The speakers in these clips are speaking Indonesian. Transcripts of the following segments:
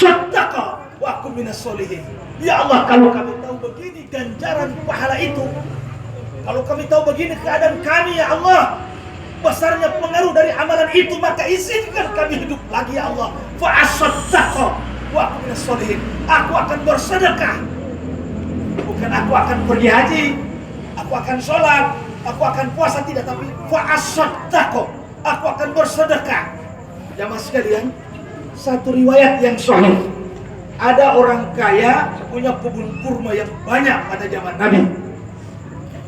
asyaddaqa wa aku minas solihin. Ya Allah, kalau kami tahu begini ganjaran pahala itu, kalau kami tahu begini keadaan kami, ya Allah, besarnya pengaruh dari amalan itu, maka izinkan kami hidup lagi, ya Allah. Fa asyaddaqa wa aku minas solihin. Aku akan bersedekah. Bukan aku akan pergi haji, aku akan sholat, aku akan puasa, tidak, tapi fa asyaddaqa, aku akan bersedekah. Jamaah sekalian, satu riwayat yang sahih, ada orang kaya punya kebun kurma yang banyak pada zaman Nabi.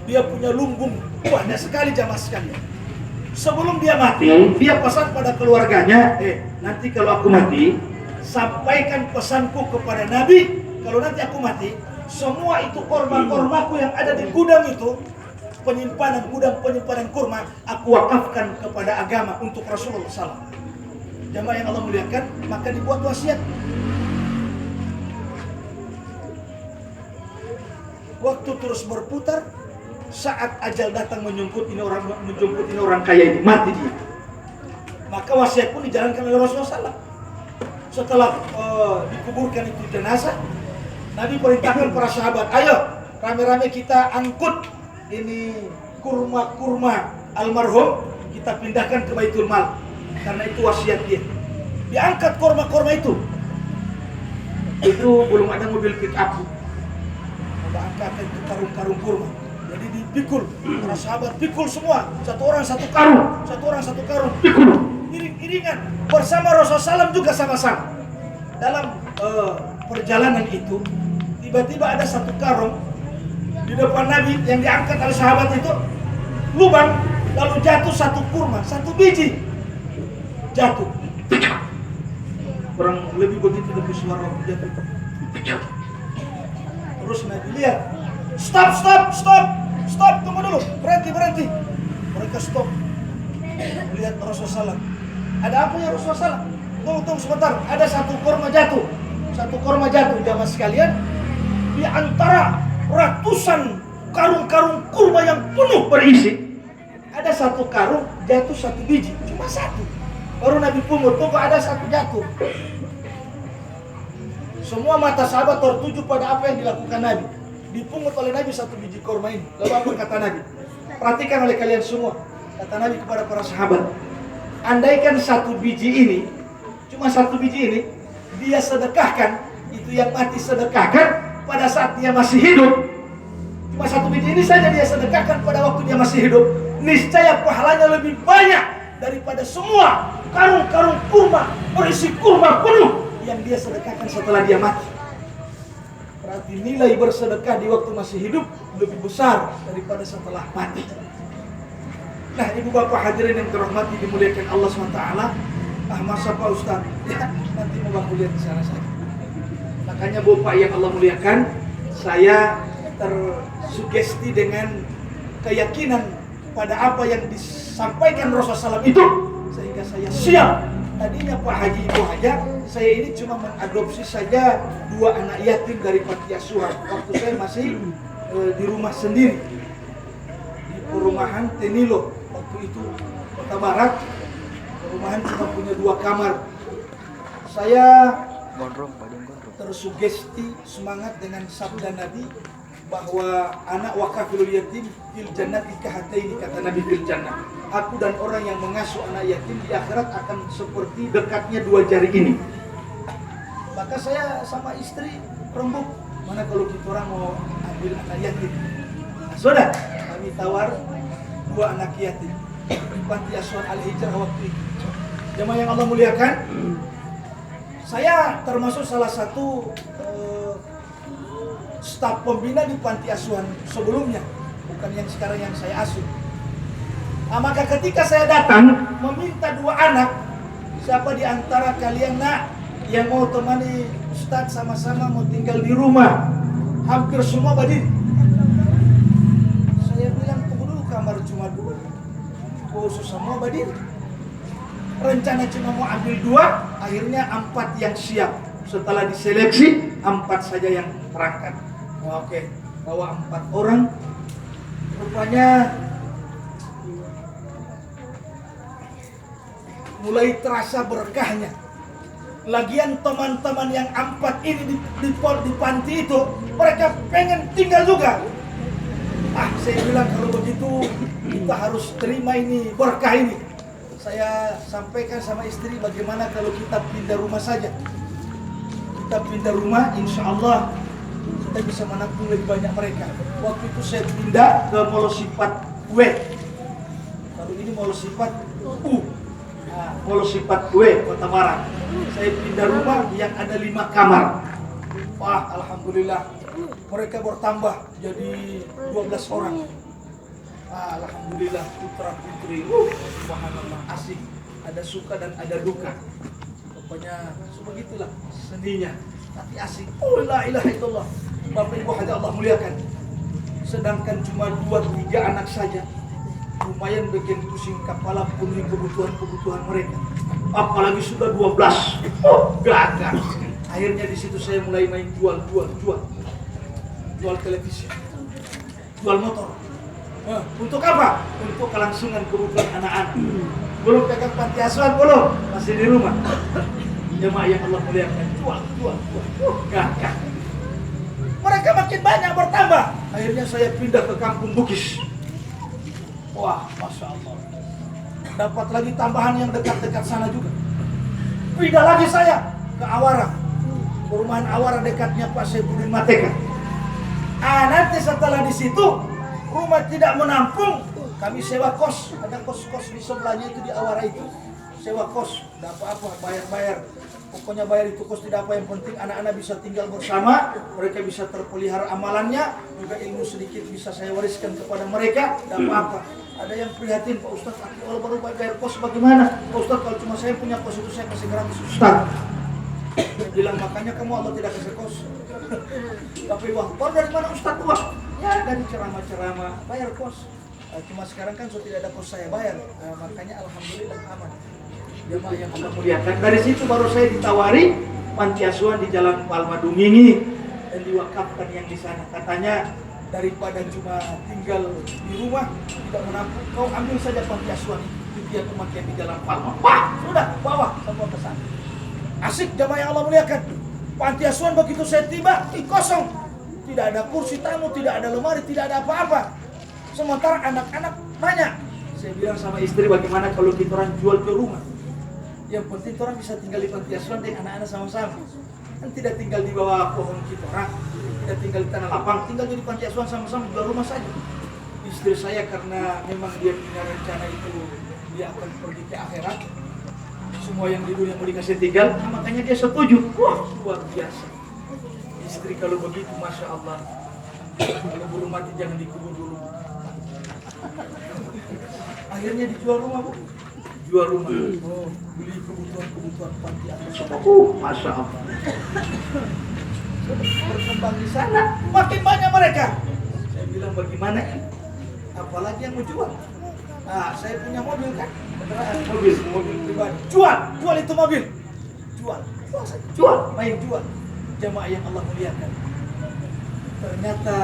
Dia punya lumbung banyak sekali, jamaah sekalian. Sebelum dia mati, dia pesan pada keluarganya, nanti kalau aku mati, sampaikan pesanku kepada Nabi, kalau nanti aku mati, semua itu korma-kormaku yang ada di gudang itu, gudang penyimpanan kurma, aku wakafkan kepada agama untuk Rasulullah SAW. Jamaah yang Allah muliakan, maka dibuat wasiat. Waktu terus berputar, saat ajal datang menjemput ini orang kaya ini, mati dia. Maka wasiat pun dijalankan oleh Rasulullah SAW. Setelah dikuburkan itu jenazah, Nabi perintahkan para sahabat, ayo rame-rame kita angkut ini kurma-kurma almarhum, kita pindahkan ke Baitul Mal. Karena itu wasiat dia. Diangkat kurma-kurma itu belum ada mobil pick up. Angkat itu karung-karung kurma. Jadi dipikul, para sahabat pikul semua, satu orang satu karung, pikul, iring-iringan bersama Rasulullah SAW juga sama-sama. Dalam perjalanan itu, tiba-tiba ada satu karung di depan Nabi yang diangkat oleh sahabat itu, lubang, lalu jatuh satu kurma, satu biji. Jatuh. Kurang lebih begitu dari suara jatuh. Terus Nabi lihat, stop, tunggu dulu, berhenti. Mereka stop. Lihat Rasulullah SAW. Ada apa ya Rasulullah SAW? Tunggu sebentar, ada satu korma jatuh, jamaah sekalian. Di antara ratusan karung-karung kurma yang penuh berisi, ada satu karung jatuh satu biji, cuma satu. Baru Nabi pungut, tunggu ada satu jatuh. Semua mata sahabat tertuju pada apa yang dilakukan Nabi. Dipungut oleh Nabi satu biji korma ini. Lalu apa kata Nabi? Perhatikan oleh kalian semua. Kata Nabi kepada para sahabat, andaikan satu biji ini, cuma satu biji ini, dia sedekahkan, itu yang mati sedekahkan pada saat dia masih hidup. Cuma satu biji ini saja dia sedekahkan pada waktu dia masih hidup, niscaya pahalanya lebih banyak daripada semua karung-karung kurma berisi kurma penuh yang dia sedekahkan setelah dia mati. Berarti nilai bersedekah di waktu masih hidup lebih besar daripada setelah mati. Nah, ibu bapak hadirin yang dirahmati dimuliakan Allah SWT. Masa Pak Ustaz, ya nanti mau bangku lihat di sana saja. Makanya bapak yang Allah muliakan, saya tersugesti dengan keyakinan pada apa yang disampaikan Rasulullah SAW itu, sehingga saya siap. Tadinya Pak Haji Ibu Haja, saya ini cuma mengadopsi saja 2 anak yatim dari panti asuhan waktu saya masih di rumah sendiri di perumahan Tenilo. Waktu itu Kota Barat, perumahan cuma punya 2 kamar. Saya tersugesti semangat dengan sabda Nabi bahwa anak wakafilul yatim fil jannati kahataini, kata Nabi fil jannah. Aku dan orang yang mengasuh anak yatim di akhirat akan seperti dekatnya 2 jari ini. Maka saya sama istri rembuk, mana kalau kita orang mau ambil anak yatim. Nah, sudah kami tawar 2 anak yatim di panti asuhan Al-Hijrah waktu itu. Jemaah yang Allah muliakan, saya termasuk salah satu staf pembina di panti asuhan sebelumnya, bukan yang sekarang yang saya asuh. Nah, maka ketika saya datang meminta 2 anak, siapa di antara kalian nak yang mau temani Ustadz sama-sama mau tinggal di rumah? Hampir semua berdiri. Saya bilang tunggu dulu, kamar cuma 2, khusus semua berdiri. Rencana cuma mau ambil 2, akhirnya 4 yang siap. Setelah diseleksi 4 saja yang berangkat. Oke, bawa 4 orang. Rupanya mulai terasa berkahnya. Lagian teman-teman yang 4 ini di panti itu, mereka pengen tinggal juga. Saya bilang kalau begitu kita harus terima ini berkah ini. Saya sampaikan sama istri, bagaimana kalau kita pindah rumah saja. Kita pindah rumah, insya Allah kita bisa menampung lebih banyak mereka. Waktu itu saya pindah ke Molosipat W. Kalau ini Molosipat U. Molosipat W, Kota Marang. Saya pindah rumah yang ada 5 kamar. Wah, alhamdulillah mereka bertambah jadi 12 orang. Alhamdulillah putra putri. Subhanallah, asik. Ada suka dan ada duka. Pokoknya sebegitulah seninya. Tapi asik. La ilaha illallah. Bapak Ibu hadirin Allah muliakan. Sedangkan cuma 2-3 anak saja, lumayan bikin pusing kepala, penuhi kebutuhan mereka. Apalagi sudah 12. Gagal. Akhirnya di situ saya mulai main jual televisi, jual motor. Untuk apa? Untuk kelangsungan kebutuhan anak-anak. Belum pegang panti asuhan, belum, masih di rumah. Jemaah yang Allah muliakan, jual. Gagal. Mereka makin banyak bertambah. Akhirnya saya pindah ke Kampung Bugis. Wah, Masya Allah. Dapat lagi tambahan yang dekat-dekat sana juga. Pindah lagi saya ke Awara. Perumahan Awara dekatnya Pak Saifuddin Mateka. Nanti setelah di situ rumah tidak menampung, kami sewa kos. Ada kos-kos di sebelahnya itu, di Awara itu. Sewa kos, tidak apa-apa, bayar. Pokoknya bayar itu kos tidak apa, yang penting anak-anak bisa tinggal bersama, mereka bisa terpelihara amalannya, juga ilmu sedikit bisa saya wariskan kepada mereka, tidak apa-apa. Ada yang prihatin, Pak Ustadz, kalau baru bayar kos bagaimana? Pak Ustadz, kalau cuma saya punya kos itu saya kasih gratis. Ustadz, dia bilang, makanya kamu Allah tidak kasih kos. Tapi wah, dari mana Ustadz uang? Ya dari ceramah-ceramah, bayar kos. Cuma sekarang kan sudah tidak ada kos saya bayar, makanya alhamdulillah aman. Jemaah yang Allah muliakan. Dari situ baru saya ditawari panti asuhan di Jalan Palma Dumini dan diwakafkan yang di sana. Katanya daripada cuma tinggal di rumah tidak menampung, kau ambil saja panti asuhan itu, dia pemakaian di Jalan Palma. Wah, sudah bawa semua ke sana. Asik jemaah yang Allah muliakan. Panti asuhan begitu saya tiba, kosong. Tidak ada kursi tamu, tidak ada lemari, tidak ada apa-apa. Sementara anak-anak banyak. Saya bilang sama istri, bagaimana kalau kita orang jual ke rumah? Yang penting orang bisa tinggal di panti asuhan dengan anak-anak sama-sama. Kan tidak tinggal di bawah pohon kita orang, tidak tinggal di tanah lapang, tinggal di panti asuhan sama-sama, jual rumah saja. Istri saya karena memang dia punya rencana itu, dia akan pergi ke akhirat. Semua yang di dunia mau dikasih tinggal, makanya dia setuju. Wah, luar biasa. Istri kalau begitu, Masya Allah. Kalau belum mati jangan dikubur dulu. Akhirnya dijual rumah, Bu. Jual rumah, beli kebutuhan panti asuhan. Masya Allah. Berkembang di sana, makin banyak mereka. Saya bilang bagaimana ini? Apalagi yang mau jual? Saya punya mobil kan, mobil pribadi. Jual itu mobil. Jual, main jual. Jemaah yang Allah muliakan. Ternyata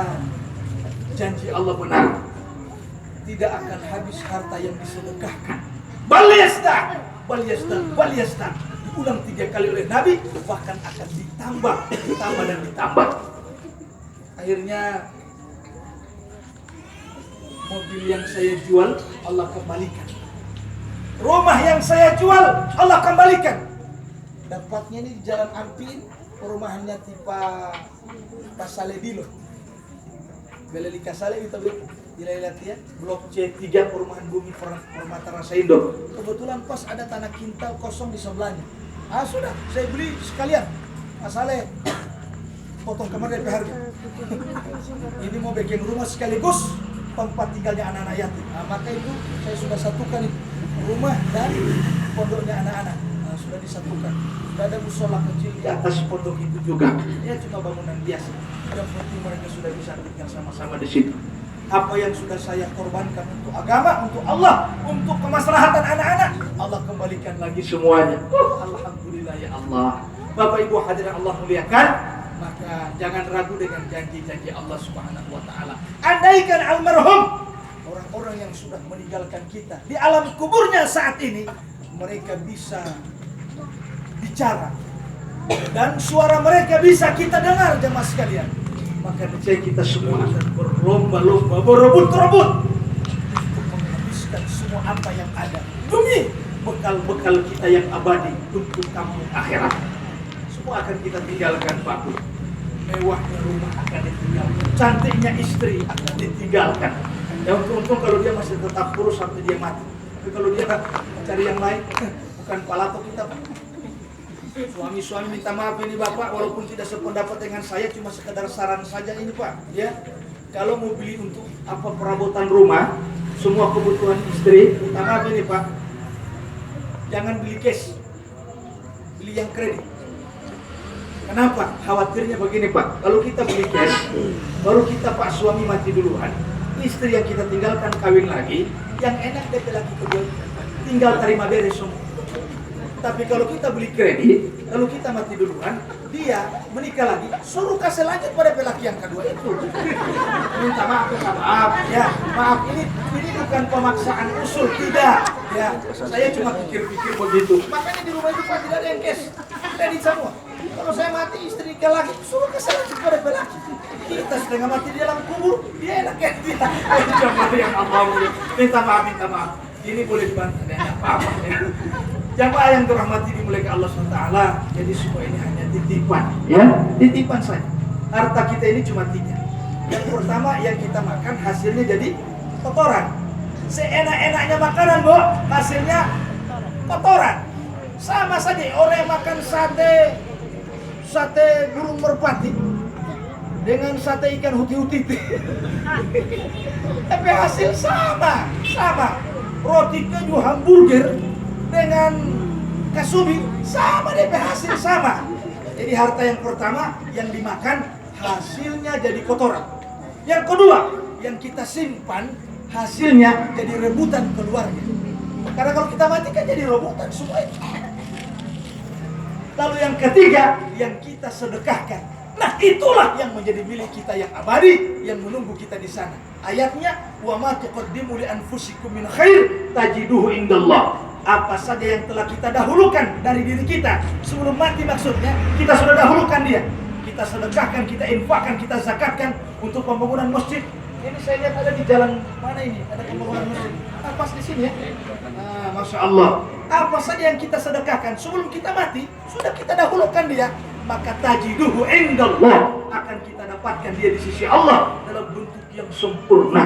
janji Allah benar. Tidak akan habis harta yang disedekahkan. Balyastan. Diulang 3 kali oleh Nabi, bahkan akan ditambah. Akhirnya mobil yang saya jual Allah kembalikan. Rumah yang saya jual Allah kembalikan. Dapatnya ini di Jalan Ampin, perumahannya tipe Kasaledilo. Beleli Kasale itu Dilailatia, Blok C3 Perumahan Bumi Permata Rasaindo. Kebetulan pas ada tanah kintal kosong di sebelahnya. Sudah, saya beli sekalian. Asale potong kamar dari harga. Ini mau bikin rumah sekaligus tempat tinggalnya anak-anak yatim. Maka itu saya sudah satukan itu, rumah dan pondoknya anak-anak. Sudah disatukan. Sudah ada musola kecil di atas pondok itu juga. Ya cuma bangunan biasa. Yang penting mereka sudah bisa tinggal sama-sama di situ. Apa yang sudah saya korbankan untuk agama, untuk Allah, untuk kemaslahatan anak-anak, Allah kembalikan lagi semuanya. Alhamdulillah ya Allah. Bapak Ibu hadirin Allah muliakan, maka jangan ragu dengan janji-janji Allah Subhanahu wa taala. Andaikan almarhum, orang-orang yang sudah meninggalkan kita di alam kuburnya saat ini, mereka bisa bicara, dan suara mereka bisa kita dengar jemaah sekalian, maka niscaya kita semua akan berlomba-lomba, berebut-rebut untuk menghabiskan semua apa yang ada demi bekal-bekal kita yang abadi untuk kampung akhirat. Semua akan kita tinggalkan, Pak. Mewahnya rumah akan ditinggalkan, cantiknya istri akan ditinggalkan. Ya untung kalau dia masih tetap kurus sampai dia mati. Tapi kalau dia cari yang lain, bukan palato kita, Pak. Suami-suami minta maaf ini Bapak, walaupun tidak sependapat dengan saya, cuma sekedar saran saja ini Pak. Ya, kalau mau beli untuk apa perabotan rumah, semua kebutuhan istri, minta maaf ini Pak, jangan beli cash, beli yang kredit. Kenapa? Khawatirnya begini Pak, kalau kita beli cash, baru kita Pak suami mati duluan, istri yang kita tinggalkan kawin lagi, yang enak DP lagi kedua, tinggal terima beres semua. Tapi kalau kita beli kredit, lalu kita mati duluan, dia menikah lagi, suruh kasih lanjut pada laki yang kedua itu. Minta maaf, ya, maaf ini bukan pemaksaan usul, tidak. Ya, saya cuma pikir-pikir begitu. Makanya di rumah itu Pak tidak ada yang cash, kredit semua. Kalau saya mati, istri nikah lagi, suruh kasih lanjut pada laki. Kita setengah mati di dalam kubur, dia enak ya kita. Yang Allah, minta maaf. Ini boleh dibantah, tidak apa-apa. Jamaah yang dirahmati dimuliakan Allah SWT, jadi semua ini hanya titipan, ya, titipan saja. Harta kita ini cuma 3. Yang pertama yang kita makan hasilnya jadi kotoran. Seenak-enaknya makanan, Bu, hasilnya kotoran. Sama saja orang yang makan sate burung merpati dengan sate ikan huti-huti. Tapi hasil sama. Roti keju hamburger dengan kasumi sama, DP hasil sama. Jadi harta yang pertama yang dimakan hasilnya jadi kotoran. Yang kedua yang kita simpan hasilnya jadi rebutan keluarga. Karena kalau kita mati kan jadi rebutan semua itu. Lalu yang ketiga yang kita sedekahkan. Nah itulah yang menjadi milik kita yang abadi, yang menunggu kita di sana. Ayatnya, wa ma tuqaddimu li anfusikum min khair tajiduhu indallah. Apa saja yang telah kita dahulukan dari diri kita sebelum mati, maksudnya kita sudah dahulukan dia. Kita sedekahkan, kita infakkan, kita zakatkan untuk pembangunan masjid. Ini saya lihat ada di jalan mana ini, ada pembangunan masjid. Pas di sini ya. Masya Allah. Apa saja yang kita sedekahkan sebelum kita mati, sudah kita dahulukan dia. Maka tajiduhu indallah, akan kita dapatkan dia di sisi Allah dalam bentuk yang sempurna.